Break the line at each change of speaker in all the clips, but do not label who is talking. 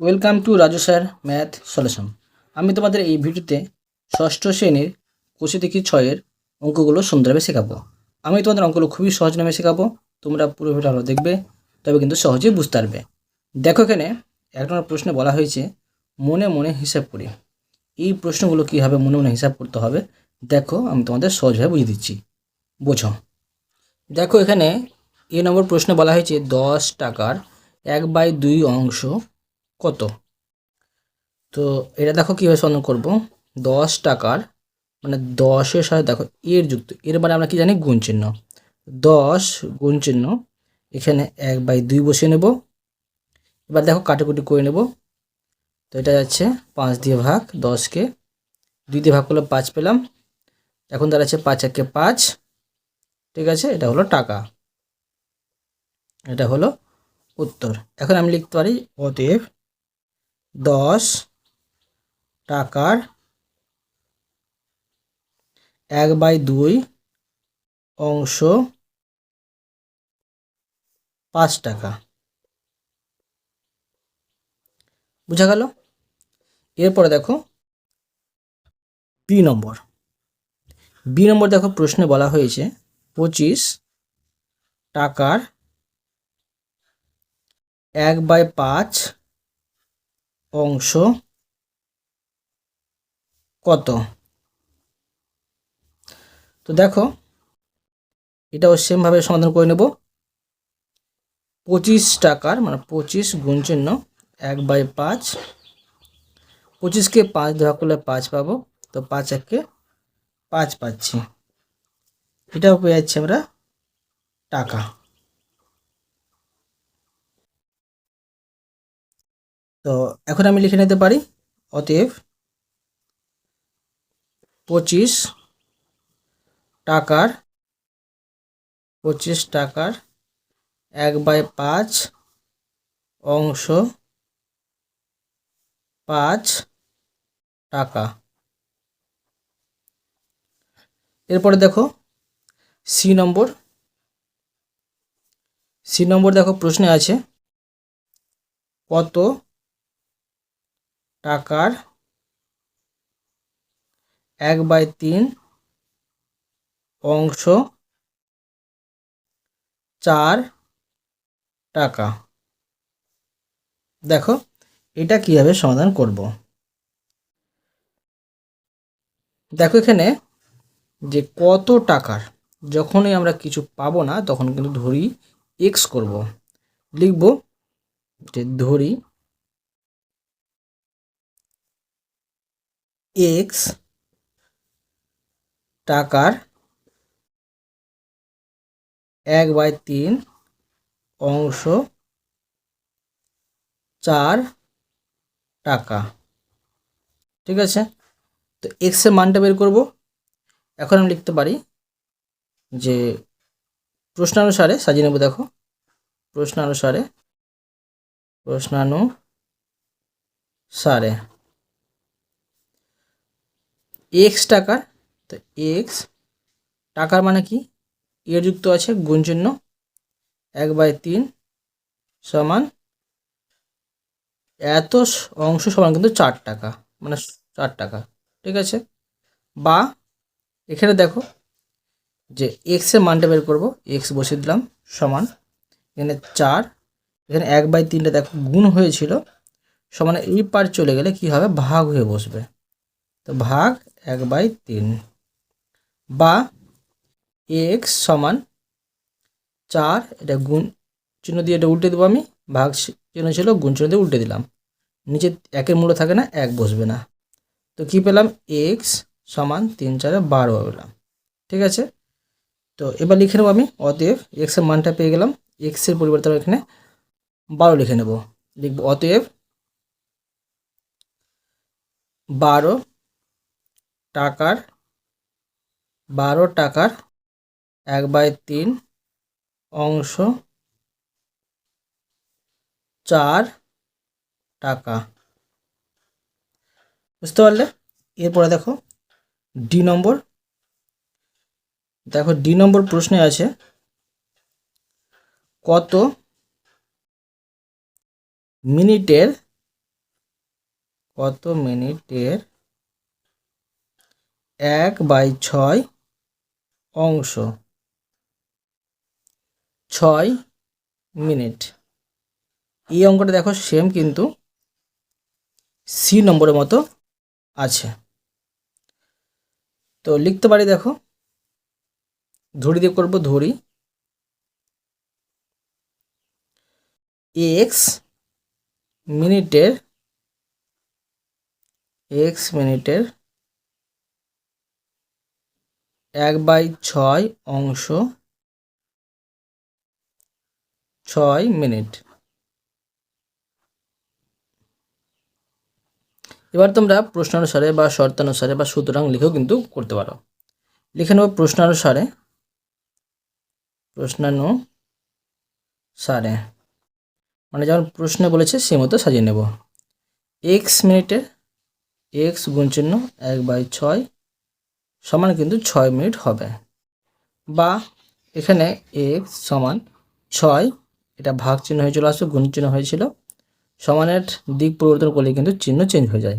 Welcome to Raju sir math solution. আমি তোমাদের এই ভিডিওতে ষষ্ঠ শ্রেণীর কোষে দেখি ছয়ের অঙ্কগুলো সুন্দরভাবে শেখাবো। আমি তোমাদের অঙ্কগুলো খুবই সহজ নামে শেখাবো। তোমরা পুরো ভিডিওটা ভালো দেখবে, তবে কিন্তু সহজেই বুঝতে পারবে। দেখো, এখানে এক নম্বর প্রশ্নে বলা হয়েছে মনে মনে হিসাব করি। এই প্রশ্নগুলো কীভাবে মনে মনে হিসাব করতে হবে দেখো, আমি তোমাদের সহজভাবে বুঝিয়ে দিচ্ছি, বোঝো। দেখো, এখানে এ নম্বর প্রশ্নে বলা হয়েছে 10 টাকার 1/2 অংশ কত। তো এটা দেখো কীভাবে সমাধান করব। 10 টাকার মানে 10-এর সাথে দেখো এর যুক্ত, এর মানে আমরা কি জানি গুণ চিহ্ন। 10 গুণ চিহ্ন, এখানে 1/2 বসিয়ে নেব। এবার দেখো কাটাকুটি করে নেব। তো এটা যাচ্ছে 5 দিয়ে ভাগ, 10কে 2 দিয়ে ভাগ করলে 5 পেলাম। এখন দাঁড়াচ্ছে 5 একে 5। ঠিক আছে, এটা হলো টাকা, এটা হলো উত্তর। এখন আমি লিখতে পারি অতএব 10 টাকার 1/2 অংশ 5 টাকা। বুঝা গেল? এরপরে দেখো বি নম্বর দেখো প্রশ্নে বলা হয়েছে 25 টাকার 1/5 অংশ কত। তো দেখো এটাও সেমভাবে সমাধান করে নেব। 25 টাকার মানে 25 গুণ চিহ্ন 1/5, 25কে 5 দিয়ে ভাগ করলে 5 পাবো। তো 5 একে 5 পাচ্ছি, এটাও পেয়ে যাচ্ছি আমরা টাকা। তো এখন আমি লিখে নিতে পারি অতএব 25 টাকার 1/5 অংশ 5 টাকা। এরপরে দেখো সি নম্বর দেখো প্রশ্নে আছে কত টাকার 1/3 অংশ 4 টাকা। দেখো এটা কিভাবে সমাধান করব। দেখো এখানে যে কত টাকার, যখনই আমরা কিছু পাবো না তখন কিন্তু ধরি এক্স করব। লিখব যে ধরি এক্স টাকার 1/3 অংশ 4 টাকা। ঠিক আছে, তো এক্সের মানটা বের করব। এখন আমি লিখতে পারি যে প্রশ্নানুসারে সাজিয়ে নেব। দেখো প্রশ্নানুসারে এক্স টাকার, তো এক্স টাকার মানে কি এর যুক্ত আছে গুণ চিহ্ন 1/3 সমান এত অংশ সমান কিন্তু 4 টাকা, মানে 4 টাকা। ঠিক আছে, বা এখানে দেখো যে এক্সের মানটা বের করবো, এক্স বসিয়ে দিলাম সমান এখানে 4, এখানে 1/3টা দেখো গুণ হয়েছিল, সমান এই পার চলে গেলে কি হবে ভাগ হয়ে বসবে। তো ভাগ 1/3, বা এক্স সমান 4, এটা গুণ চিহ্ন দিয়ে এটা উল্টে দেবো আমি, ভাগ চিহ্ন ছিল গুণ চিহ্ন দিয়ে উল্টে দিলাম, নিচে একের মূল্য থাকে না, এক বসবে না। তো কি পেলাম এক্স সমান 3 4 12 পেলাম। ঠিক আছে, তো এবার লিখে নেবো আমি অতএব এক্সের মানটা পেয়ে গেলাম, এক্সের পরিবর্তে এখানে 12 লিখে নেব। লিখব অতএব 12 টাকার 1/3 অংশ 4 টাকা। বুঝতে পারলে? এরপরে দেখো ডি নম্বর প্রশ্নে আছে কত মিনিটের কত মিনিটের 1/6 অংশ 6 মিনিট। এই অঙ্কটা দেখো সেম কিন্তু সি নম্বরের মতো আছে। তো লিখতে পারি, দেখো ধরি দিয়ে করব, ধরি এক্স মিনিটের 1/6 অংশ 6 মিনিট। এবার তোমরা প্রশ্নানুসারে বা শর্তানুসারে বা সুতরাং লিখেও কিন্তু করতে পারো। লিখে নেব প্রশ্নানুসারে, মানে যেমন প্রশ্নে বলেছে সে মতো সাজিয়ে নেব। এক্স মিনিটের এক্স গুণ চিহ্ন 1/6 সমান কিন্তু 6 মিনিট হবে। বা এখানে এক্স সমান 6, এটা ভাগ চিহ্ন হয়ে চলে আসবে, গুণ চিহ্ন হয়েছিল, সমানের দিক পরিবর্তন করলে কিন্তু চিহ্ন চেঞ্জ হয়ে যায়,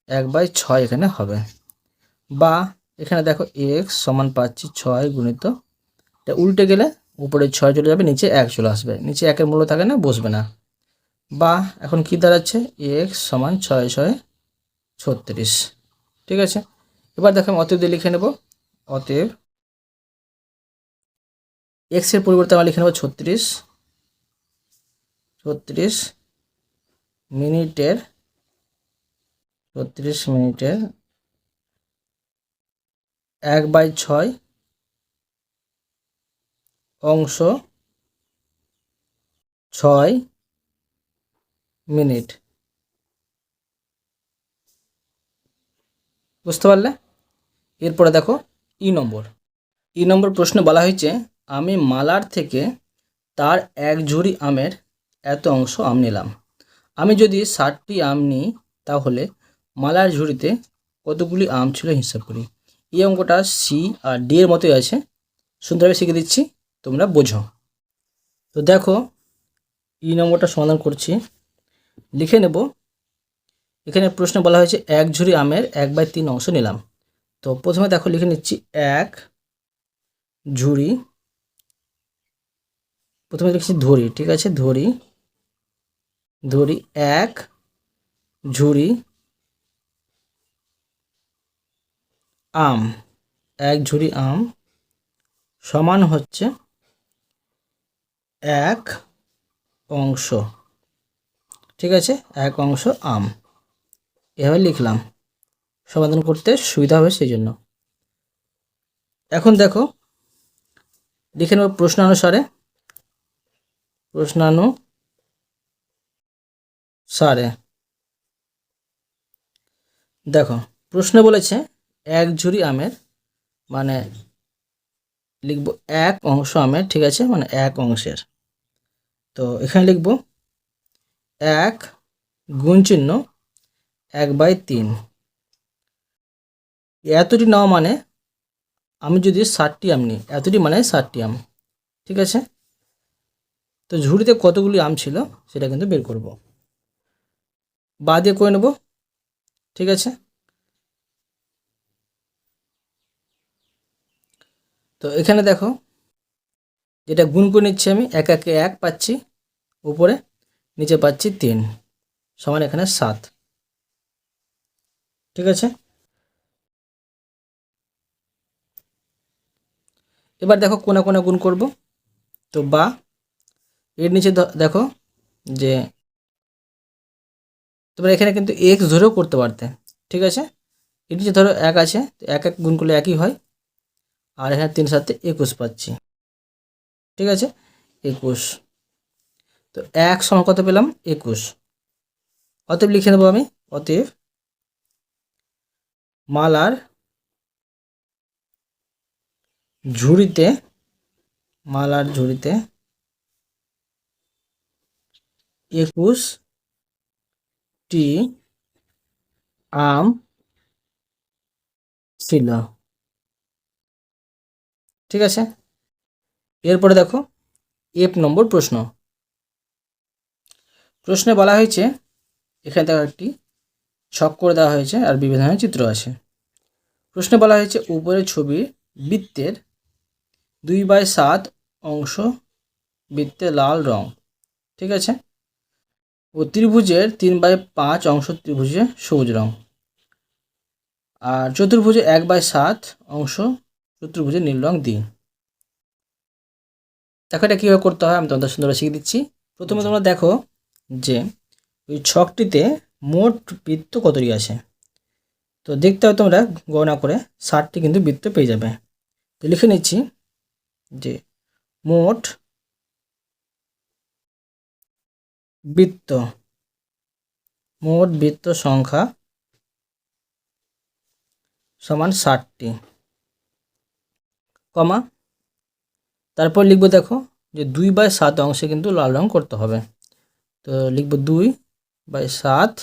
1/6 এখানে হবে। বা এখানে দেখো এক্স সমান পাচ্ছি 6 গুণিত, এটা উল্টে গেলে উপরে 6 চলে যাবে, নিচে 1 চলে আসবে, নিচে 1-এর মূল্য থাকে না, বসবে না। বা এখন কি দাঁড়াচ্ছে, এক্স সমান 6 × 36। ঠিক আছে, এবার দেখো আমি অতএব দিয়ে লিখে নেব। অতএব এক্সের পরিবর্তে আমরা লিখে নেব 36 মিনিটের 1/6 অংশ 6 মিনিট। বুঝতে পারলে? এরপরে দেখো ই নম্বর প্রশ্ন বলা হয়েছে, আমি মালার থেকে তার 1 ঝুড়ি আমের এত অংশ আম নিলাম। আমি যদি 60টি আম নিই তাহলে মালার ঝুড়িতে কতগুলি আম ছিল হিসাব করি। এই অঙ্কটা সি আর ডি এর মতোই আছে, সুন্দরভাবে শিখে দিচ্ছি, তোমরা বোঝো। তো দেখো ই নম্বরটা সমাধান করছি, লিখে নেব। এখানে প্রশ্ন বলা হয়েছে 1 ঝুড়ি আমের 1/3 অংশ নিলাম। তো প্রথমে দেখো লিখে নিচ্ছি 1 ঝুড়ি, প্রথমে লিখছি ধরি, ঠিক আছে, ধরি 1 ঝুড়ি আম, 1 ঝুড়ি আম সমান হচ্ছে 1 অংশ, ঠিক আছে, 1 অংশ আম। এভাবে লিখলাম, সমাধান করতে সুবিধা হবে সেই জন্য। এখন দেখো লিখে নেব প্রশ্নানুসারে, দেখো প্রশ্নে বলেছে 1 ঝুড়ি আমের, মানে লিখব 1 অংশ আমের, ঠিক আছে, মানে 1 অংশের। তো এখানে লিখব 1 গুণ চিহ্ন 1/3, এতটি নেওয়া মানে আমি যদি 60টি আম নিই, এতটি মানে 60টি আম, ঠিক আছে। তো ঝুড়িতে কতগুলি আম ছিল সেটা কিন্তু বের করব, বা দিয়ে করে নেব, ঠিক আছে। তো এখানে দেখো যেটা গুণ করে নিচ্ছি আমি, 1 1 1 পাচ্ছি উপরে, নিচে পাচ্ছি 3 সমান এখানে 7, ঠিক আছে। এবার দেখো কোনা কোনা গুণ করব। তো বা এর নিচে দেখো যে তোমরা এখানে কিন্তু এক্স ধরেও করতে পারতে, ঠিক আছে। এর নিচে ধরো 1 আছে, তো 1 1 গুণ করলে একই হয়, আর এখানে 3 7 21 পাচ্ছি, ঠিক আছে, 21। তো 1 সমান কত পেলাম, 21। অতএব লিখে নেব আমি, অতএব মালার ঝুড়িতে 21টি আম ছিল, ঠিক আছে। এরপরে দেখো এফ নম্বর প্রশ্নে বলা হয়েছে, এখানে দেখো একটি ছক করে দেওয়া হয়েছে আর বিভিন্ন ধরনের চিত্র আছে। প্রশ্নে বলা হয়েছে উপরের ছবির বৃত্তের 2/7 অংশ বৃত্তে লাল রং, ঠিক আছে, ও ত্রিভুজের 3/5 অংশ ত্রিভুজে সবুজ রং, আর চতুর্ভুজে 1/7 অংশ চতুর্ভুজে নীল রং দিন। দেখো এটা কীভাবে করতে হয় আমি তোমাদের সুন্দর শিখিয়ে দিচ্ছি। প্রথমে তোমরা দেখো যে ওই ছকটিতে মোট বৃত্ত কতটি আছে। তো দেখতে হবে তোমরা গণনা করে 60টি কিন্তু বৃত্ত পেয়ে যাবে। তো লিখে নিচ্ছি যে মোট বৃত্ত সংখ্যা সমান 60টি, কমা, তারপর লিখবো দেখো যে 2/7 অংশে কিন্তু লাল রং করতে হবে। তো লিখবো 2/7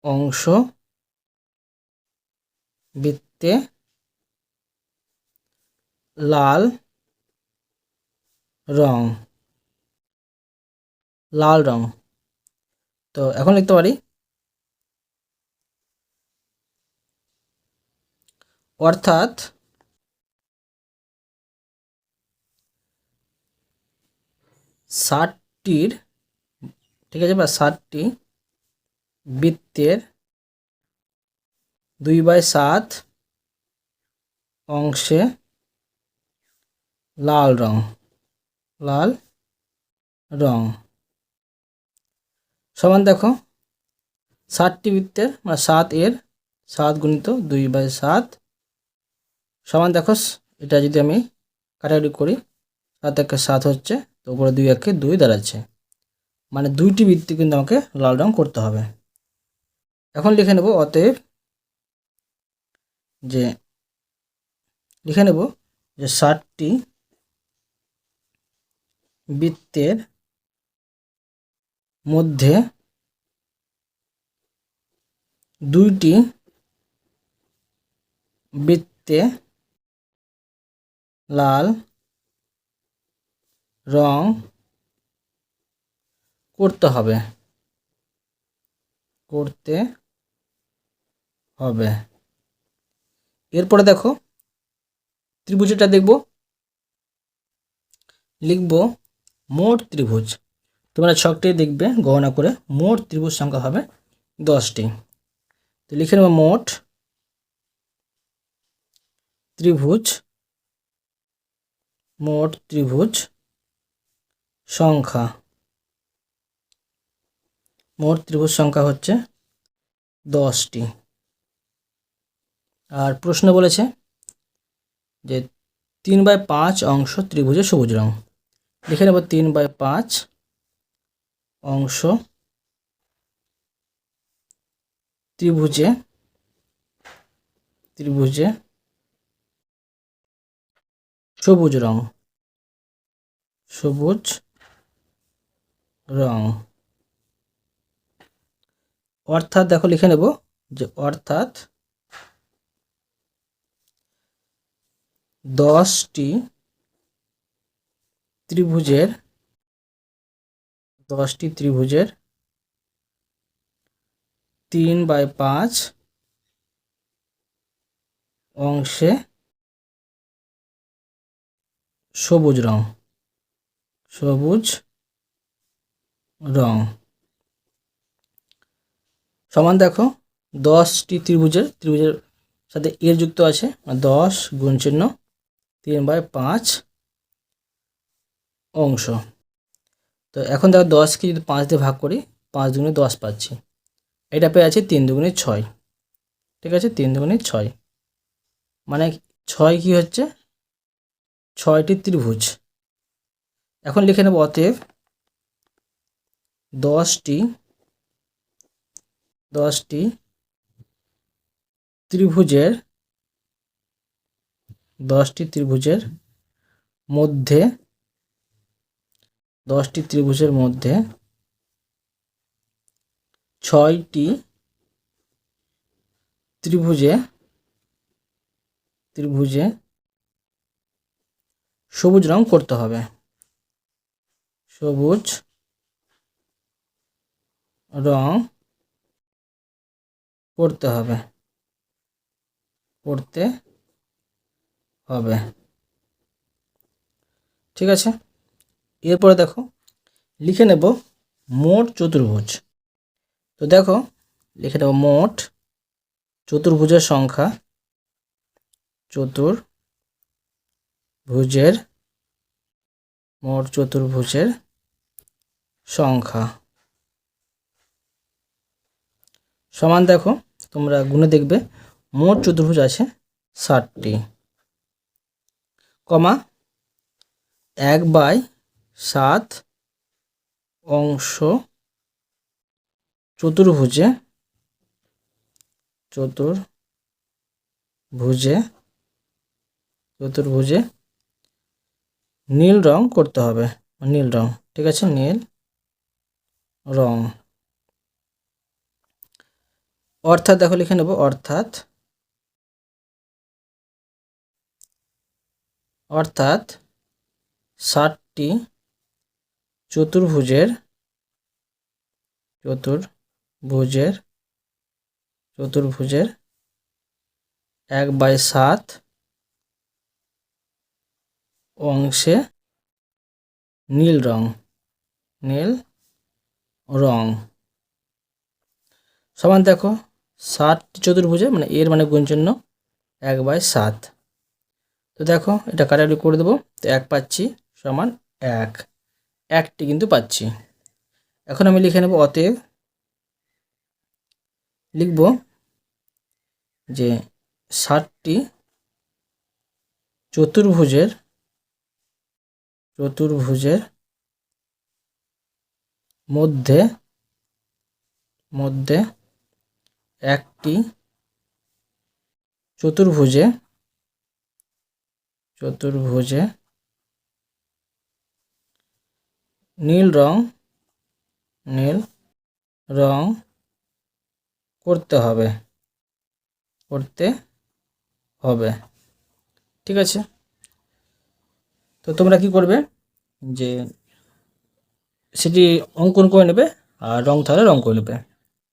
অংশ বৃত্তে লাল রং। তো এখন লিখতে পারি অর্থাৎ 60টির, ঠিক আছে, বা 60টি বৃত্তের 2/7 অংশে লাল রং সমান দেখো 60টি বৃত্তের মানে 7 এর 7 গুণিত 2/7 সমান দেখো এটা যদি আমি কাটাকাটি করি 7 একে 7 হচ্ছে, তো উপরে 2 একে 2 দাঁড়াচ্ছে, মানে 2টি বৃত্তে কিন্তু আমাকে লাল রং করতে হবে। এখন লিখে নেব অতএব যে 60টি বৃত্তের মধ্যে 2টি বৃত্তে লাল রং করতে হবে। এরপরে দেখো ত্রিভুজটা দেখব, লিখব মোট ত্রিভুজ। তোমরা ছকটি দেখবে গণনা করে মোট ত্রিভুজ সংখ্যা হবে 10টি। তো লিখে নেব মোট ত্রিভুজ সংখ্যা। মোট ত্রিভুজ সংখ্যা হচ্ছে 10টি। আর প্রশ্ন বলেছে যে 3/5 অংশ ত্রিভুজে সবুজ রং। লিখে নেব 3/5 অংশ ত্রিভুজে সবুজ রং। অর্থাৎ দেখো লিখে নেব যে অর্থাৎ 10টি ত্রিভুজের 3/5 অংশে সবুজ রং সমান দেখো 10টি ত্রিভুজের সাথে এর যুক্ত আছে 10 গুণ চিহ্ন 3/5 অংশ। তো এখন দেখো 10কে যদি 5 দিয়ে ভাগ করি 5 দুগুণে 10 পাচ্ছি, এটা পেয়ে আছে 3 দুগুণে 6, ঠিক আছে, 3 দুগুণে 6 মানে 6 কি হচ্ছে 6টি ত্রিভুজ। এখন লিখে নেব অতএব 10টি ত্রিভুজের মধ্যে 6টি ত্রিভুজে সবুজ রং করতে হবে। সবুজ রং করতে হবে, করতে হবে। ঠিক আছে, এরপরে দেখো লিখে নেব মোট চতুর্ভুজ। তো দেখো লিখে নেব মোট চতুর্ভুজের সংখ্যা, চতুর্ভুজের মোট চতুর্ভুজের সংখ্যা সমান দেখো তোমরা গুণে দেখবে মোট চতুর্ভুজ আছে 60টি, কমা 1/7 অংশ চতুর্ভুজে চতুর্ভুজে নীল রং করতে হবে, নীল রং। ঠিক আছে, নীল রং। অর্থাৎ দেখো লিখে নেব অর্থাৎ 60টি চতুর্ভুজের 1/7 অংশে নীল রং সমান দেখো 60টি চতুর্ভুজে মানে এর মানে গুণ চিহ্ন 1/7। তো দেখো এটা কাটাকাটি করে দেবো, তো 1 পাচ্ছি সমান 1টি কিন্তু পাচ্ছি। এখন আমি লিখে নেব অতএব লিখব যে 60টি চতুর্ভুজের মধ্যে একটি চতুর্ভুজে নীল রং করতে হবে। ঠিক আছে, তো তোমরা কি করবে যে সেটি অঙ্কন করে নেবে, আর রং থাকলে রং করে নেবে,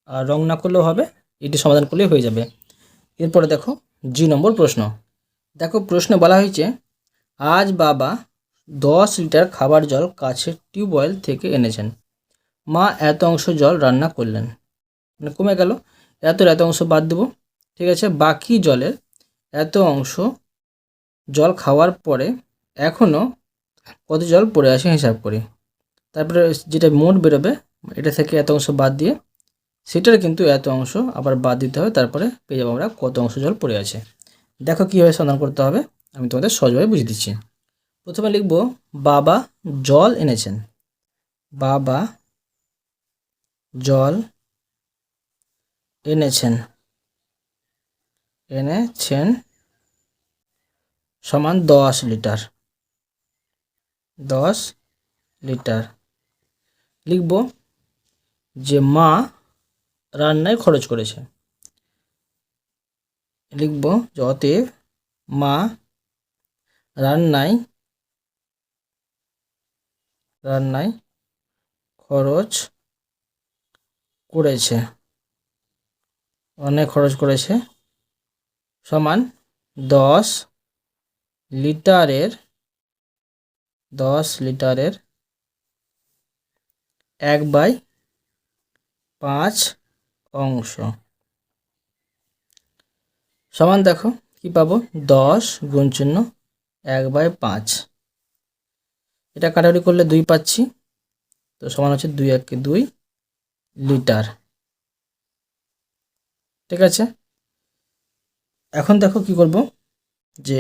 আর রং না করলেও হবে, এটি সমাধান করলেই হয়ে যাবে। এরপরে দেখো জি নম্বর প্রশ্ন। দেখো প্রশ্নে বলা হয়েছে আজ বাবা 10 লিটার খাবার জল কাছের টিউবওয়েল থেকে এনেছেন। মা এত অংশ জল রান্না করলেন, মানে কমে গেল, এত অংশ বাদ দেবো। ঠিক আছে, বাকি জলের এত অংশ জল খাওয়ার পরে এখনও কত জল পড়ে আছে হিসাব করি। তারপরে যেটা মোট বেরোবে এটা থেকে এত অংশ বাদ দিয়ে সেটার কিন্তু এত অংশ আবার বাদ দিতে হবে, তারপরে পেয়ে যাবো আমরা কত অংশ জল পড়ে আছে। দেখো কীভাবে সমাধান করতে হবে আমি তোমাদের সহজভাবে বুঝিয়ে দিচ্ছি। প্রথমে লিখব বাবা জল এনেছেন, বাবা জল এনেছেন সমান 10 লিটার। লিখব যে মা রান্নায় খরচ করেছে, লিখব যে অতএব মা রান্নায় খরচ করেছে, সমান 10 লিটারের 1/5 অংশ সমান দেখো কি পাবো 10 গুণ চিহ্ন 1/5, এটা কাটাকাটি করলে 2 পাচ্ছি, তো সমান হচ্ছে 2 1 2 লিটার। ঠিক আছে, এখন দেখো কি করব যে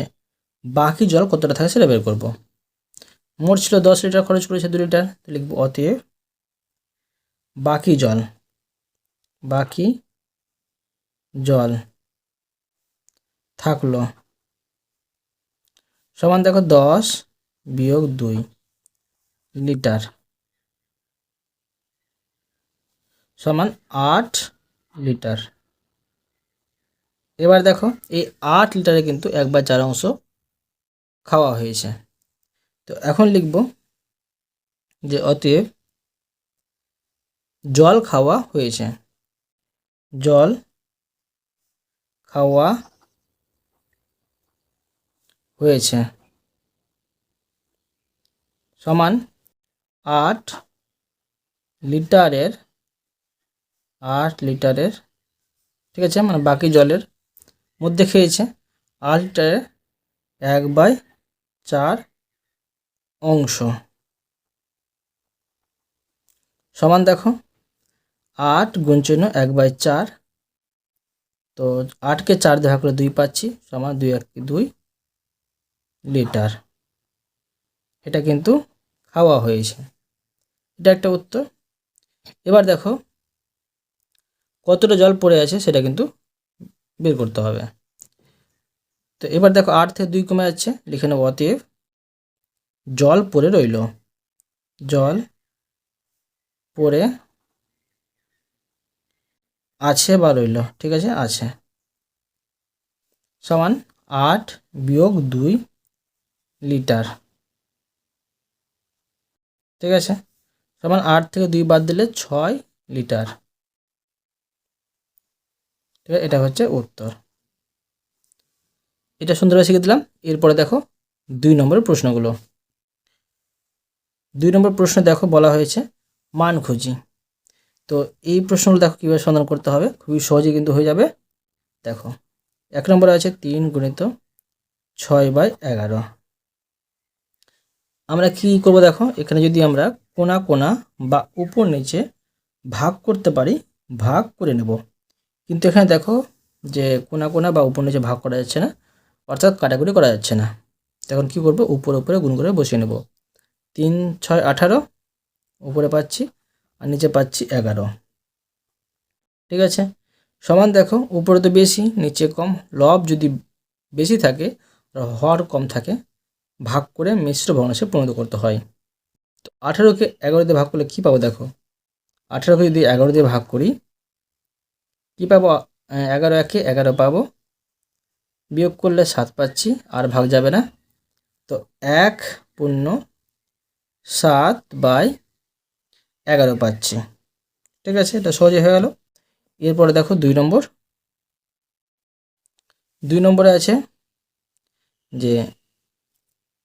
বাকি জল কতটা থাকে সেটা বের করব। মোট ছিল 10 লিটার, খরচ করেছে 2 লিটার, তো লিখব অতএব বাকি জল থাকলো সমান দেখো 10 বিয়োগ 2 লিটার সমান 8 লিটার। এবার দেখো এই 8 লিটারে কিন্তু 1/4 অংশ খাওয়া হয়েছে, তো এখন লিখব যে অতএব জল খাওয়া হয়েছে, জল খাওয়া হয়েছে সমান 8 লিটারের 8 লিটারের, ঠিক আছে, মানে বাকি জলের মধ্যে খেয়েছে 8 লিটারের 1/4 অংশ সমান দেখো 8 গুণ চিহ্ন 1/4, তো 8কে 4 দিয়ে ভাগ করে 2 পাচ্ছি, সমান 2 1 2 লিটার। এটা কিন্তু খাওয়া হয়েছে, এটা একটা উত্তর। এবার দেখো কতটা জল পড়ে আছে সেটা কিন্তু বের করতে হবে। তো এবার দেখো 8 থেকে 2 কমে যাচ্ছে, লিখে নেব অতএব জল পড়ে রইল, জল পড়ে আছে বা রইল, ঠিক আছে, আছে সমান 8 বিয়োগ 2 লিটার, ঠিক আছে, সমান 8 থেকে 2 বাদ দিলে 6 লিটার, ঠিক আছে, এটা হচ্ছে উত্তর। এটা সুন্দরভাবে শিখে দিলাম। এরপরে দেখো 2 নম্বরের প্রশ্নগুলো। 2 নম্বর প্রশ্ন দেখো বলা হয়েছে মান খুঁজি। তো এই প্রশ্নগুলো দেখো কীভাবে সমাধান করতে হবে, খুবই সহজে কিন্তু হয়ে যাবে। দেখো 1 নম্বরে আছে 3 গুণিত 6/11। আমরা কি করব দেখো, এখানে যদি আমরা কোনা কোনা বা উপর নিচে ভাগ করতে পারি, ভাগ করে নেব। কিন্তু এখানে দেখো যে কোনা কোনা বা উপর নিচে ভাগ করা যাচ্ছে না, অর্থাৎ কাটাকুটি করা যাচ্ছে না। তখন কি করব, উপরে উপরে গুণ করে বসিয়ে নেব। 3 6 18 উপরে পাচ্ছি আর নিচে পাচ্ছি 11, ঠিক আছে, সমান দেখো উপরে তো বেশি নিচে কম, লব যদি বেশি থাকে আর হর কম থাকে ভাগ করে মিশ্র ভগ্নাংশে পরিণত করতে হয়। তো 18কে 11 দিয়ে ভাগ করলে কী পাবো দেখো, 18কে যদি 11 দিয়ে ভাগ করি কী পাবো, 11 একে 11 পাবো, বিয়োগ করলে 7 পাচ্ছি, আর ভাগ যাবে না, তো 1/7/11 পাচ্ছি, ঠিক আছে, এটা সহজে হয়ে গেল। এরপরে দেখো 2 নম্বর। 2 নম্বরে আছে যে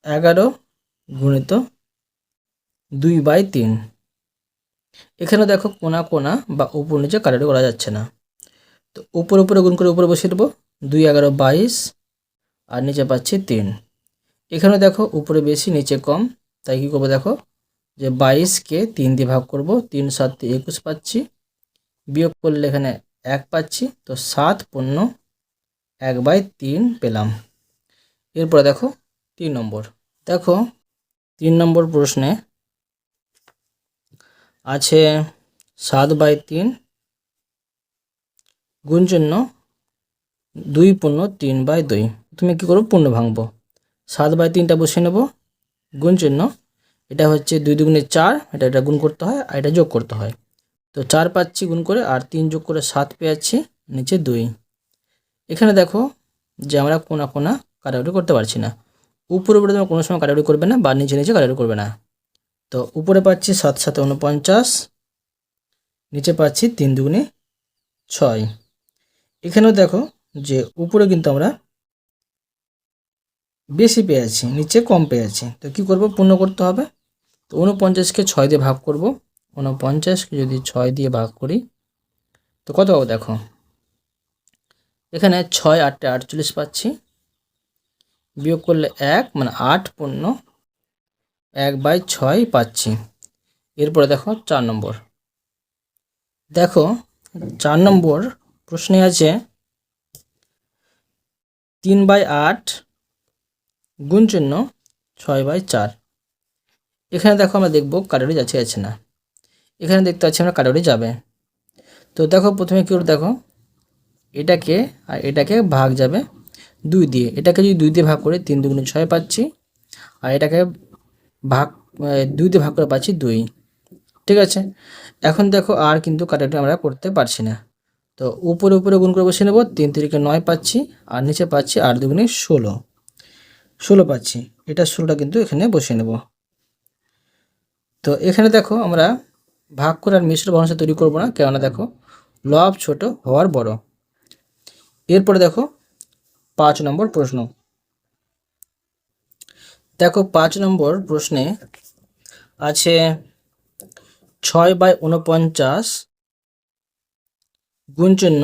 11 গুণিত 2/3। এখানে দেখো কোনা কোনা বা উপর নিচে কাটাকুটি করা যাচ্ছে না, তো উপরে উপরে গুণ করে উপরে বসিয়ে দেবো, 2 11 22 আর নিচে পাচ্ছি 3। এখানে দেখো উপরে বেশি নিচে কম, তাই কী করবো দেখো যে 22কে 3 দিয়ে ভাগ করব, 3 7 21 পাচ্ছি, বিয়োগ করলে এখানে 1 পাচ্ছি, তো 7 পূর্ণ 1/3 পেলাম। এরপরে দেখো 3 নম্বর। দেখো 3 নম্বর প্রশ্নে আছে 7/3 গুণ চিহ্ন 2 পূর্ণ 3/2। তুমি কী করবো, পূর্ণ ভাঙবো, 7/3টা বসিয়ে নেব, গুণ চিহ্ন, এটা হচ্ছে 2 2 4, এটা গুণ করতে হয় আর এটা যোগ করতে হয়, তো 4 পাচ্ছি গুণ করে, আর 3 যোগ করে 7 পেয়েছি, নিচে 2। এখানে দেখো যে আমরা কোনা কোনা কাটাকুটি করতে পারছি না, উপরে উপরে তোমরা কোনো সময় কাটাকুটি করবে না বা নিচে নিচে কাটাকুটি করবে না। তো উপরে পাচ্ছি 7 7 49, নিচে পাচ্ছি 3 2 6। এখানেও দেখো যে উপরে কিন্তু আমরা বেশি পেয়েছি, নিচে কম পেয়েছি, তো কী করব, পূর্ণ করতে হবে। তো 49কে 6 দিয়ে ভাগ করব, 49কে যদি 6 দিয়ে ভাগ করি তো কত পাবো দেখো, এখানে 6 8 48 পাচ্ছি, বিয়োগ করলে 1, মানে 8 পূর্ণ 1/6 পাচ্ছি। এরপরে দেখো 4 নম্বর। দেখো 4 নম্বর প্রশ্নে আছে 3/8 গুণ চিহ্ন 6/4। এখানে দেখো আমরা দেখব কাটাকুটি যাচ্ছে আছে না, এখানে দেখতে পাচ্ছি আমরা কাটাকুটি যাবে। তো দেখো প্রথমে কী করে, দেখো এটাকে আর এটাকে ভাগ যাবে 2 দিয়ে, এটাকে যদি 2 দিয়ে ভাগ করে 3 2 6 পাচ্ছি, আর এটাকে ভাগ 2 দিয়ে ভাগ করে পাচ্ছি 2, ঠিক আছে। এখন দেখো আর কিন্তু কাটাকুটি আমরা করতে পারছি না, তো উপরে উপরে গুণ করে বসিয়ে নেব, 3 3 9 পাচ্ছি, আর নিচে পাচ্ছি 8 2 16, 16 পাচ্ছি, এটা 16টা কিন্তু এখানে বসিয়ে নেব। তো এখানে দেখো আমরা ভাগ করে আর মিশ্র ভগ্নাংশ তৈরি করব না, কেননা দেখো লব ছোট হওয়ার বড়, এরপরে দেখো 5 নম্বর প্রশ্ন। দেখো 5 নম্বর প্রশ্নে আছে 6/49 গুণ চিহ্ন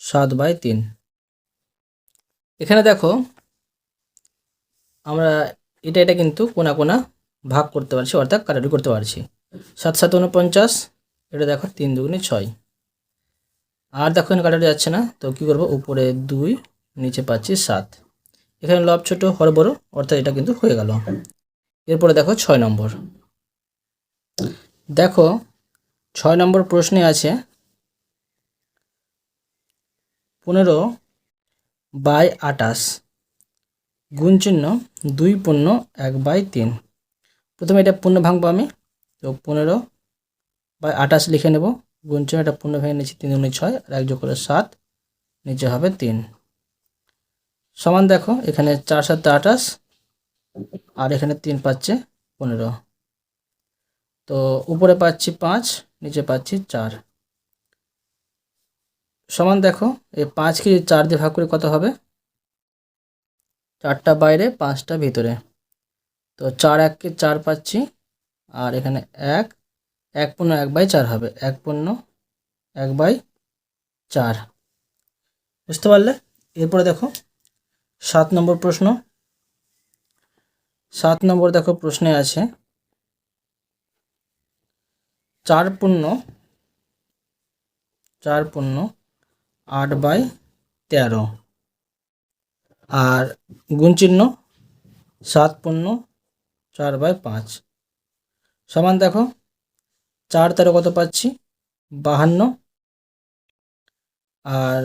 7/3। এখানে দেখো আমরা এটা কিন্তু কোনা কোনা ভাগ করতে পারছি, অর্থাৎ কাটাকুটি করতে পারছি। 7 7 49, এটা দেখো 3 2 6। আর দেখো এখানে কাটাকুটি যাচ্ছে না, তো কী করবো, উপরে 2, নিচে পাচ্ছি 7। এখানে লব ছোট হর বড়, অর্থাৎ এটা কিন্তু হয়ে গেল। এরপরে দেখো 6 নম্বর। দেখো 6 নম্বর প্রশ্নে আছে 15/28 গুণ চিহ্ন 2/1/3। প্রথমে এটা পূর্ণ ভাঙবো আমি, তো 15/28 লিখে নেব। গুণ চিহ্ন এটা পূর্ণ ভেঙে নিচ্ছি, 3 2 6 আর 1 যোগ করে 7, নিচে হবে 3। সমান দেখো এখানে 4 7 28 আর এখানে 3 পাচ্ছে 15। তো উপরে পাচ্ছি 5, নিচে পাচ্ছি 4। সমান দেখো এই 5কে 4 দিয়ে ভাগ করে কত হবে, 4টা বাইরে 5টা ভিতরে, তো 4 1 4 পাচ্ছি। আর এখানে 1 1/4 হবে, 1/4। বুঝতে পারলে? এরপরে দেখো 7 নম্বর প্রশ্ন। 7 নম্বর দেখো প্রশ্নে আছে 4/8/13 আর গুণ চিহ্ন 7/4/5। সমান দেখো 4 13 কত পাচ্ছি, 52। আর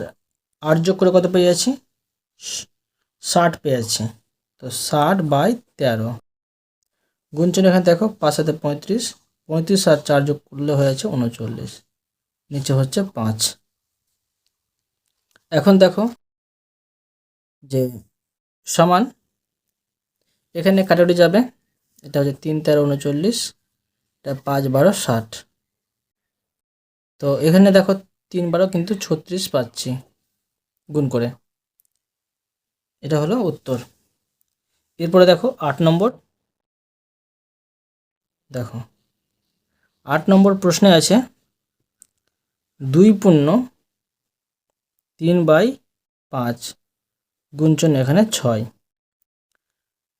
8 যোগ করে কত পেয়ে যাচ্ছি, 60 পেয়ে যাচ্ছি। তো 60/13 গুণ চিহ্ন এখানে দেখো 5 7 35, 35 আর 4 যোগ করলে হয়ে যাচ্ছে 39, নিচে হচ্ছে 5। এখন দেখো যে সমান, এখানে কাটাকুটি যাবে, এটা হচ্ছে 3 13 39, এটা 5 12 60। তো এখানে দেখো 3 12 কিন্তু 36 পাচ্ছি গুণ করে, এটা হলো উত্তর। এরপরে দেখো 8 নম্বর। দেখো 8 নম্বর প্রশ্নে আছে 2/3/5 গুণ চিহ্ন এখানে 6।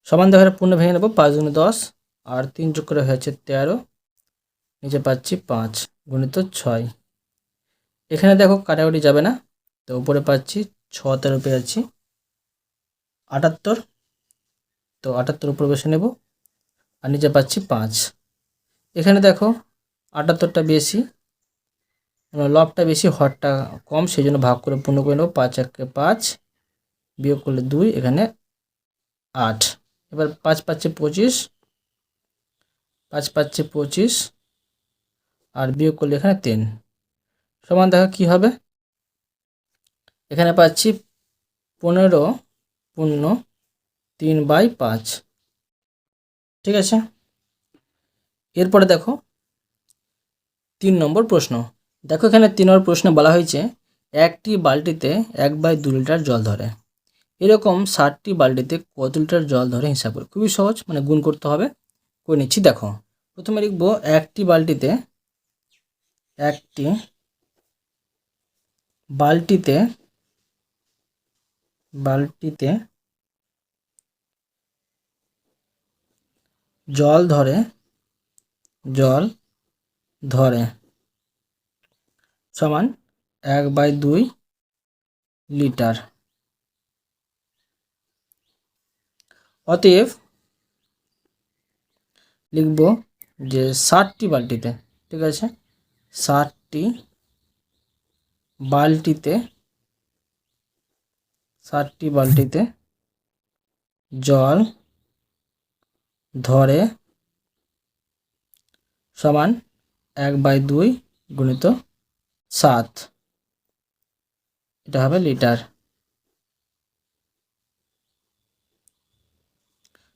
সমান দেখো পূর্ণ ভেঙে নেব, 5 গুণ 10 আর 3 যোগ করে হয়েছে 13, নিচে পাচ্ছি 5 গুণিত 6। এখানে দেখো কাটাকুটি যাবে না, তো উপরে পাচ্ছি 6 13 পেয়ে যাচ্ছি 78। তো 78 উপরে বসে নেব আর নিচে পাচ্ছি 5। এখানে দেখো 78টা বেশি, লবটা বেশি হরটা কম, সেই জন্য ভাগ করে পূর্ণ করে নেব। 5 1 5, বিয়োগ করলে 2, এখানে 8। এবার 5 পাচ্ছে 25, 5 পাচ্ছে 25 আর বিয়োগ করলে এখানে 3। সমান দেখো কী হবে, এখানে পাচ্ছি 15/3/5। ঠিক আছে। এরপরে দেখো 3 নম্বর প্রশ্ন। দেখো এখানে 3 নম্বর প্রশ্নে বলা হয়েছে একটি বালতিতে 1/2 লিটার জল ধরে, এরকম 60টি বালতিতে কত লিটার জল ধরে হিসাব করে। খুবই সহজ, মানে গুণ করতে হবে, করে নিচ্ছি। দেখো প্রথমে লিখব একটি বালতিতে জল ধরে সমান 1/2 লিটার। অতএব লিখব যে 60টি বালতিতে, ঠিক আছে, 60টি বালতিতে জল ধরে সমান 1/2 গুণিত 7, এটা হবে লিটার।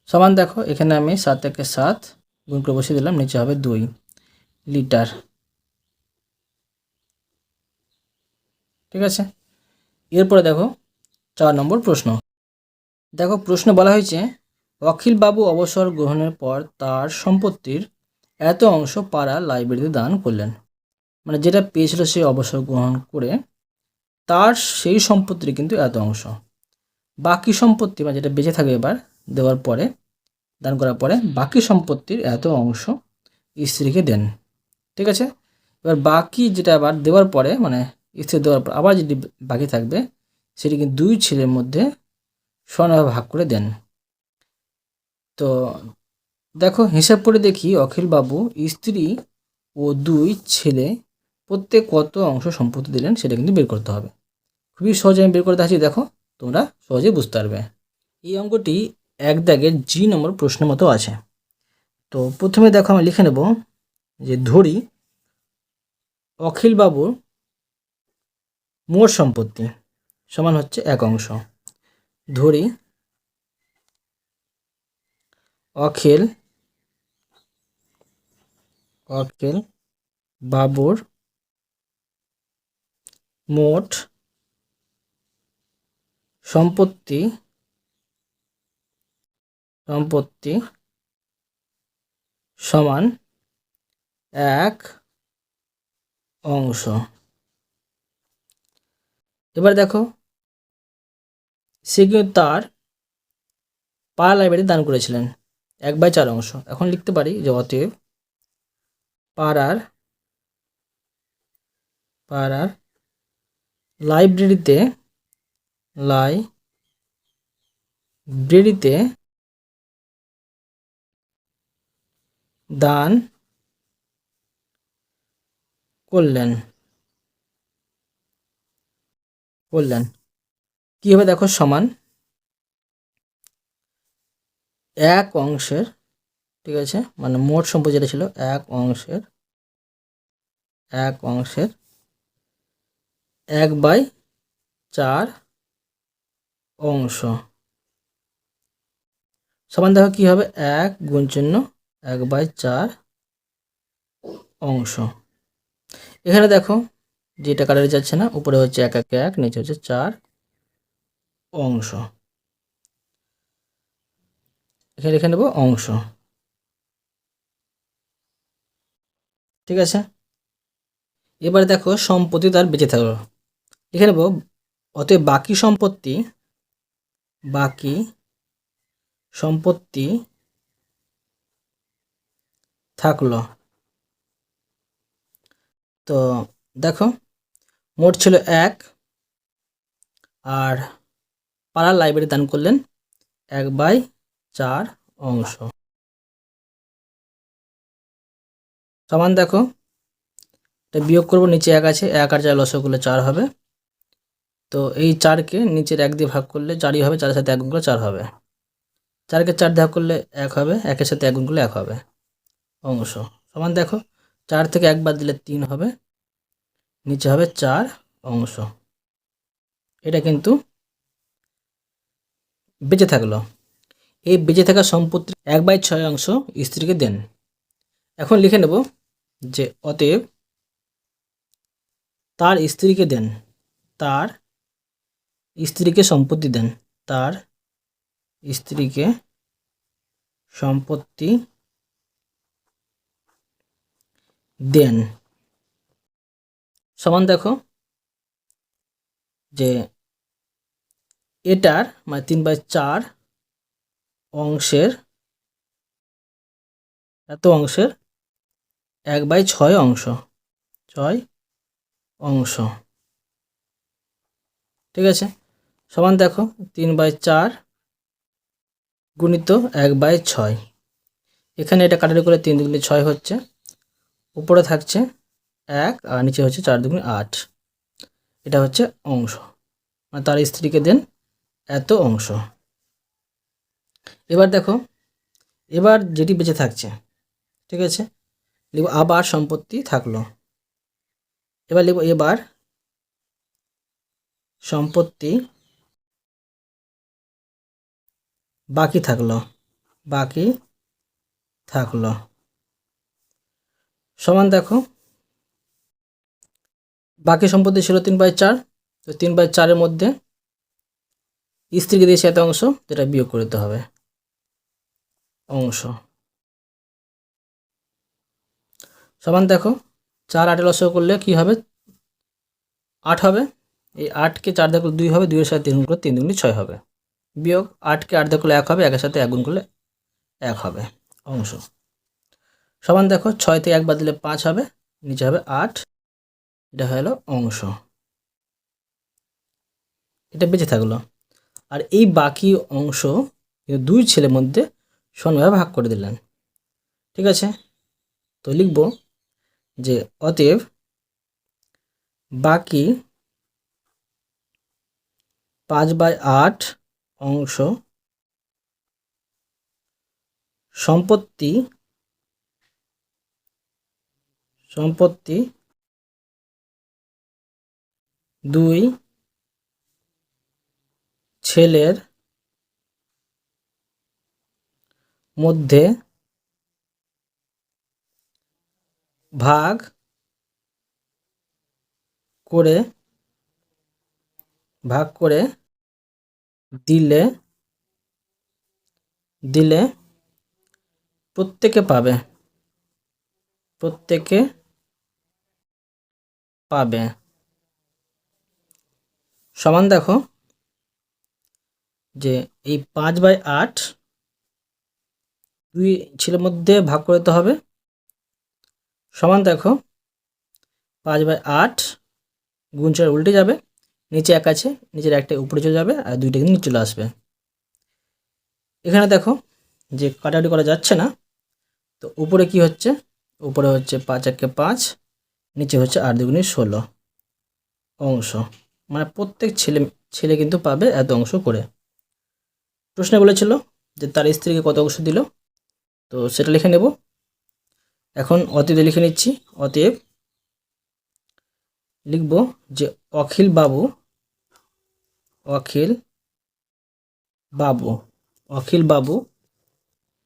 সমান দেখো এখানে আমি 7 থেকে 7 গুণ করে বসিয়ে দিলাম, নিচে হবে 2 লিটার। ঠিক আছে। এরপরে দেখো 4 নম্বর প্রশ্ন। দেখো প্রশ্নে বলা হয়েছে অখিলবাবু অবসর গ্রহণের পর তার সম্পত্তির এত অংশ পাড়া লাইব্রেরিতে দান করলেন। মানে যেটা পেয়েছিল সে অবসর গ্রহণ করে তার সেই সম্পত্তির কিন্তু এত অংশ, বাকি সম্পত্তি বা যেটা বেঁচে থাকবে এবার দেওয়ার পরে, দান করার পরে বাকি সম্পত্তির এত অংশ স্ত্রীকে দেন। ঠিক আছে, এবার বাকি যেটা আবার দেওয়ার পরে মানে স্ত্রী দেওয়ার পর আবার যেটি বাকি থাকবে সেটি কিন্তু 2 ছেলের মধ্যে সমানভাবে ভাগ করে দেন। তো দেখো হিসাব করে দেখি অখিলবাবু স্ত্রী ও 2 ছেলে প্রত্যেক কত অংশ সম্পত্তি দিলেন সেটা কিন্তু বের করতে হবে। খুবই সহজে আমি বের করে দেখাচ্ছি, দেখো তোমরা সহজেই বুঝতে পারবে। এই অঙ্কটি 1 দাগের জি নম্বর প্রশ্নের মতো আছে। তো প্রথমে দেখো আমি লিখে নেব যে ধরি অখিলবাবুর মোট সম্পত্তি সমান হচ্ছে 1 অংশ। ধরি অখিল বাবুর মোট সম্পত্তি সমান 1 অংশ। এবার দেখো সে কিন্তু তার পাড়া লাইব্রেরি দান করেছিলেন 1/4 অংশ। এখন লিখতে পারি যে অতএব পাড়ার লাইব্রেরিতে দান করলেন। কি হবে দেখো সমান 1 অংশের, ঠিক আছে, মানে মোট সম্পত্তি যেটা ছিল 1 অংশের 1/4 অংশ সমান দেখো কি হবে 1 গুণ চিহ্ন 1/4 অংশ। এখানে দেখো যেটা কাটারে যাচ্ছে না, উপরে হচ্ছে 1 1 1, নিচে হচ্ছে 4 অংশ। এখানে লিখে নেব অংশ। ঠিক আছে, এবার দেখো সম্পত্তি তার বেঁচে থাকলো, লিখে নেব অতএব বাকি সম্পত্তি থাকলো। তো দেখো মোট ছিল 1 আর পাড়ার লাইব্রেরি দান করলেন 1/4 অংশ সমান দেখো এটা বিয়োগ করব, নিচে 1 আছে, 1 আর 4 লসাগু করলে 4 হবে। তো এই 4কে নিচের 1 দিয়ে ভাগ করলে 4ই হবে, 4 এর সাথে 1 গুণ করলে 4 হবে। 4কে 4 দিয়ে ভাগ করলে 1 হবে, 1 এর সাথে 1 গুণ করলে 1 হবে অংশ। সমান দেখো 4 থেকে 1 বাদ দিলে 3 হবে, নিচে হবে 4 অংশ। এটা কিন্তু বেঁচে থাকলো। এই বেঁচে থাকা সম্পত্তির 1/6 অংশ স্ত্রীকে দেন। এখন লিখে নেব যে অতএব তার স্ত্রীকে সম্পত্তি দেন। তার স্ত্রীকে সম্পত্তি দেন সমান দেখো যে এটার মানে 3/4 অংশের এত অংশের 1/6 অংশ 6 অংশ। ঠিক আছে, সমান দেখো 3/4 গুণিত 1/6। এখানে এটা কাটারি করে 3 দুগুণে 6 হচ্ছে, উপরে থাকছে 1 আর নিচে হচ্ছে 4 দুগুণে 8। এটা হচ্ছে অংশ, মানে তার স্ত্রীকে দেন এত অংশ। এবার দেখো এবার যেটি বেঁচে থাকছে, ঠিক আছে, লিখব আবার সম্পত্তি থাকলো। এবার লিখব এবার সম্পত্তি বাকি থাকলো সমান দেখো বাকি সম্পত্তি ছিল 3/4, তো 3/4 মধ্যে স্ত্রীকে দিয়েছে এত অংশ, যেটা বিয়োগ করতে হবে অংশ সমান দেখো 4 8 লসাগু করলে কি হবে 8 হবে। এই 8কে 4 দিয়ে করলে 2 হবে, 2 এর সাথে 3 গুণ করলে 3 দুগুণে 6 হবে। বিয়োগ 8কে 8 দিয়ে করলে 1 হবে, 1 এর সাথে 1 গুণ করলে 1 হবে অংশ সমান দেখো 6 থেকে 1 বাদ দিলে 5 হবে, নিচে হবে 8, এটা হলো অংশ। এটা বেঁচে থাকলো। আর এই বাকি অংশ দুই ছেলের মধ্যে সমানভাবে ভাগ করে দিলেন। ঠিক আছে, তো লিখব যে অতএব বাকি 5/8 অংশ সম্পত্তি 2 ছেলের মধ্যে ভাগ করে দিলে প্রত্যেকে পাবে সমান দেখো যে এই 5/8 2 ছেলের মধ্যে ভাগ করতে হবে, সমান দেখো 5/8 গুণ 4 উল্টে যাবে, নিচে 1 আছে, নিচের একটা উপরে চলে যাবে আর 2টা কিন্তু নিচে চলে আসবে। এখানে দেখো যে কাটাকাটি করা যাচ্ছে না, তো উপরে কি হচ্ছে, উপরে হচ্ছে 5 1 5, নিচে হচ্ছে 8 2 16 অংশ, মানে প্রত্যেক ছেলে কিন্তু পাবে এত অংশ করে। প্রশ্নে বলেছিল যে তার স্ত্রীকে কত অংশ দিল, তো সেটা লিখে নেব। এখন অতএব লিখে নিচ্ছি, অতএব লিখব যে অখিল বাবু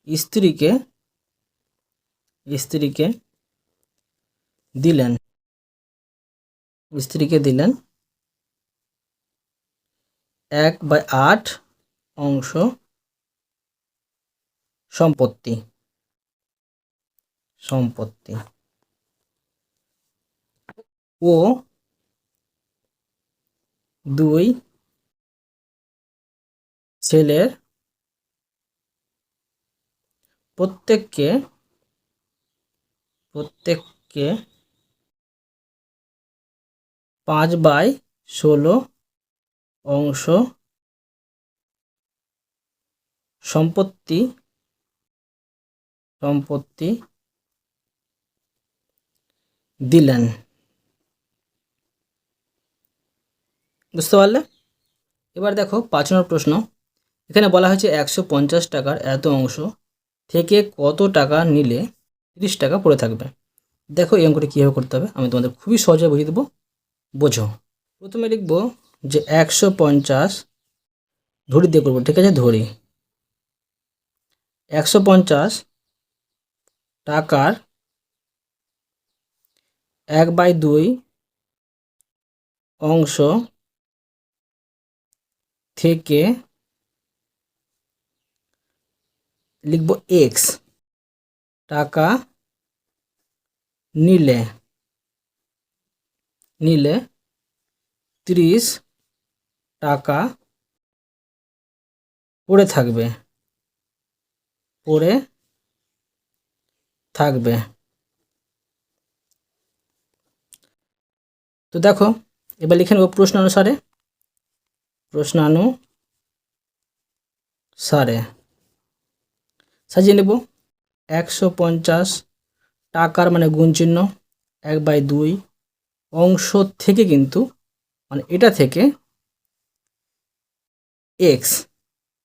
স্ত্রীকে দিলেন 1/8 অংশ সম্পত্তি ও 2 ছেলের প্রত্যেককে 5/16 অংশ সম্পত্তি দিলেন। বুঝতে পারলে? এবার দেখো 5 নম্বর প্রশ্ন। এখানে বলা হয়েছে 150 টাকার এত অংশ থেকে কত টাকা নিলে 30 টাকা পড়ে থাকবে। দেখো এই অঙ্কটা কীভাবে করতে হবে আমি তোমাদের খুবই সহজে বুঝিয়ে দেবো, বোঝো। প্রথমে লিখব যে 150 ধরি দিয়ে করবো, ঠিক আছে, ধরি 150 টাকার 1/2 অংশ থেকে লিখব x টাকা নিলে 30 টাকা পড়ে থাকবে। তো দেখো এবার লিখে নেব প্রশ্নানুসারে সাজিয়ে নেব। 150 টাকার মানে গুণ চিহ্ন 1/2 অংশ থেকে, কিন্তু মানে এটা থেকে x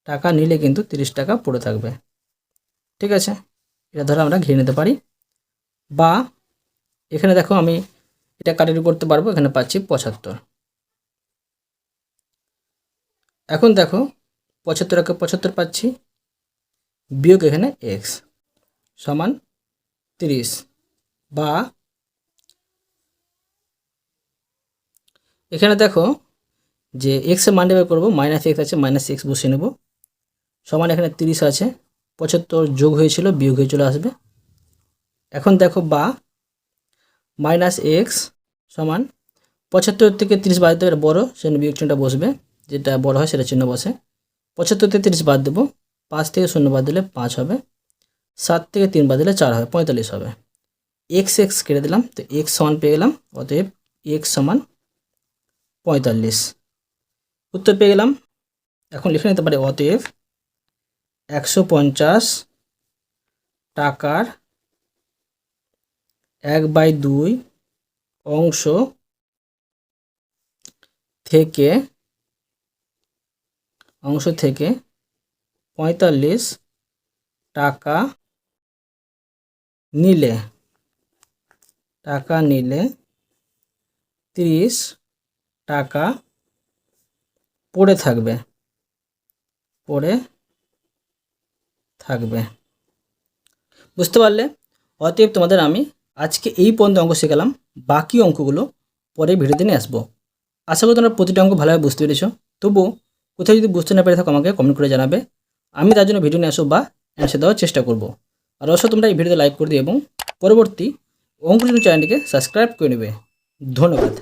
টাকা নিলে কিন্তু 30 টাকা পড়ে থাকবে। ঠিক আছে, এটা ধরো আমরা ঘিরে নিতে পারি, বা এখানে দেখো আমি এটা কাটাকাটি করতে পারবো, এখানে পাচ্ছি 75। এখন দেখো 75 কে 75 পাচ্ছি, বিয়োগ এখানে x সমান 30, বা এখানে দেখো যে এক্সের মান বের করবো, মাইনাস এক্স আছে, মাইনাস এক্স বসিয়ে নেব, সমান এখানে 30 আছে, 75 যোগ হয়েছিল বিয়োগ হয়ে চলে আসবে। এখন দেখো বা মাইনাস এক্স সমান 75 থেকে 30 বাদ দেবে, বড়ো সেজন্য বিয়োগ চিহ্নটা বসবে, যেটা বড় হয় সেটা চিহ্ন বসে। 75 থেকে 30 বাদ দেবো, 5 থেকে 0 বাদ দিলে 5 হবে, 7 থেকে 3 বাদ দিলে 4 হবে, 45 হবে। এক্স এক্স কেটে দিলাম, তো এক্স সমান পেয়ে গেলাম, অতএব এক্স সমান 45 উত্তর পেয়ে গেলাম। এখন লিখে নিতে পারি অতএব 150 টাকার 1/2 অংশ থেকে 45 টাকা নিলে 30 টাকা পড়ে থাকবে। বুঝতে পারলে? অতএব তোমাদের আমি আজকে এই পর্যন্ত অঙ্ক শেখালাম, বাকি অঙ্কগুলো পরে ভিডিওতে নিয়ে আসবো। আশা করি তোমরা প্রতিটা অঙ্ক ভালোভাবে বুঝতে পেরেছো। তবুও কোথাও যদি বুঝতে না পেরে থাকো আমাকে কমেন্ট করে জানাবে, আমি তার জন্য ভিডিও নিয়ে আসবো বা অ্যান্সার দেওয়ার চেষ্টা করব। আর অবশ্যই তোমরা এই ভিডিওতে লাইক করে দিও এবং পরবর্তী অঙ্ক চ্যানেলটিকে সাবস্ক্রাইব করে নেবে। ধন্যবাদ।